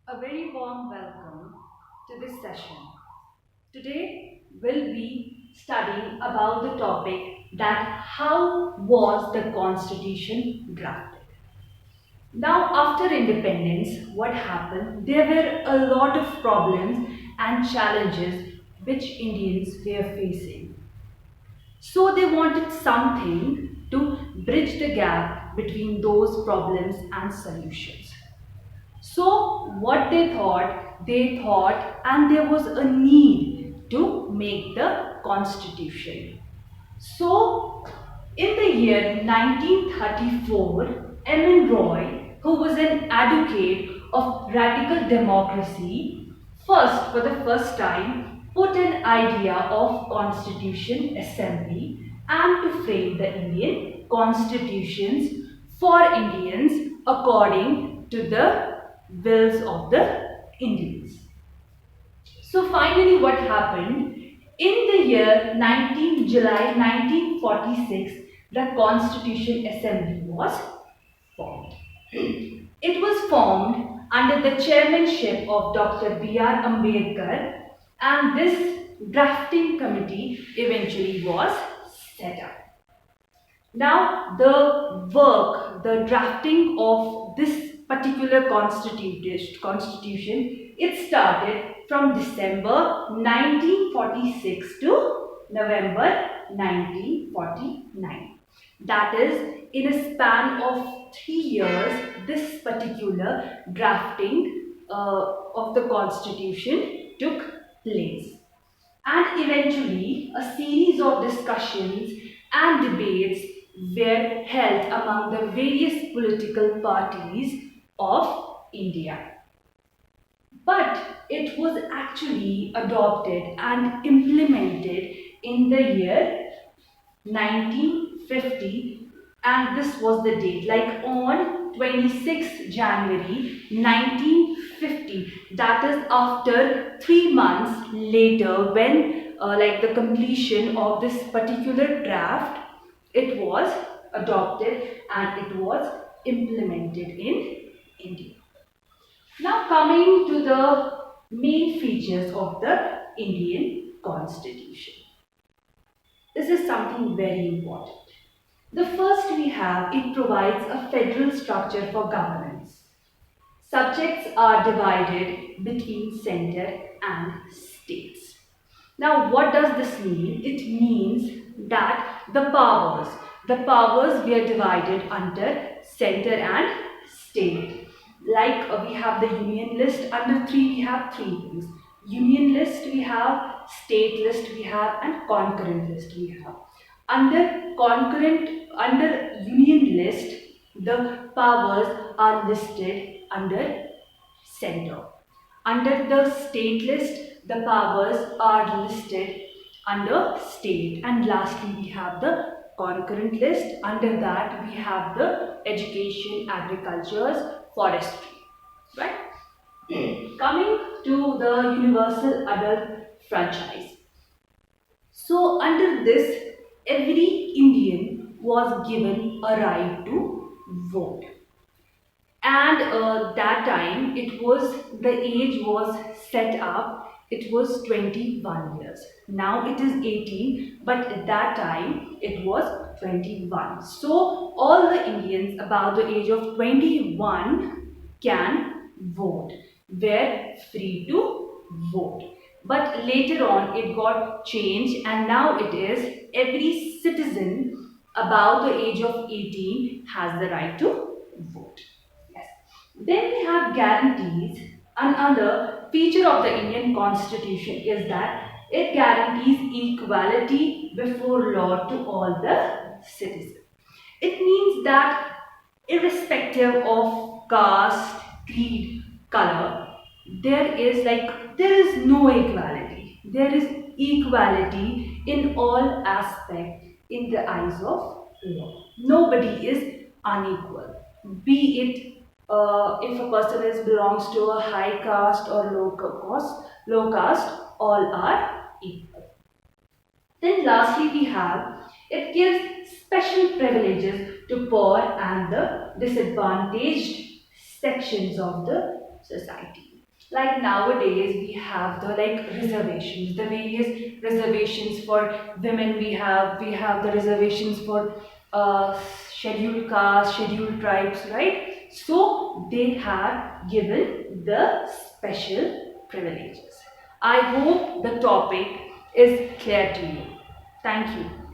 A very warm welcome to this session. Today we'll be studying about the topic that how was the constitution drafted. Now after independence, what happened? There were a lot of problems and challenges which Indians were facing. So they wanted something to bridge the gap between those problems and solutions. So what they thought and there was a need to make the constitution. So in the year 1934, M.N. Roy, who was an advocate of radical democracy, for the first time, put an idea of Constitution Assembly and to frame the Indian constitutions for Indians according to the wills of the Indians. So finally what happened? In the year July 1946, the Constitution Assembly was formed. It was formed under the chairmanship of Dr. B.R. Ambedkar, and this drafting committee eventually was set up. Now the drafting of this particular constitution, it started from December 1946 to November 1949. That is, in a span of 3 years, this particular drafting of the constitution took place. And eventually, a series of discussions and debates were held among the various political parties of India. But it was actually adopted and implemented in the year 1950, and this was the date, like on 26th January 1950. That is after 3 months later, when like the completion of this particular draft, it was adopted and it was implemented in India. Now coming to the main features of the Indian Constitution. This is something very important. The first we have, it provides a federal structure for governance. Subjects are divided between center and states. Now what does this mean? It means that the powers were divided under center and state. Like we have the union list, under three we have three things. Union list we have, state list we have, and concurrent list we have. Under union list, the powers are listed under center. Under the state list, the powers are listed under state. And lastly, we have the concurrent list. Under that, we have the education, agriculture, forestry. Right? Coming to the universal adult franchise. So under this, every Indian was given a right to vote. And that time the age was set up, it was 21 years. Now it is 18, but at that time it was 21. So all the Indians above the age of 21 can vote, were free to vote. But later on it got changed, and now it is every citizen above the age of 18 has the right to vote. Yes. Then we have guarantees. Another feature of the Indian Constitution is that it guarantees equality before law to all the citizens. It means that irrespective of caste, creed, color, there is no equality. There is equality in all aspects in the eyes of law. Nobody is unequal. Be it if a person belongs to a high caste or low caste, all are equal. Then lastly we have, it gives special privileges to poor and the disadvantaged sections of the society. Like nowadays we have the like reservations, the various reservations for women. We have the reservations for scheduled castes, scheduled tribes, right? So they have given the special privileges. I hope the topic is clear to you. Thank you.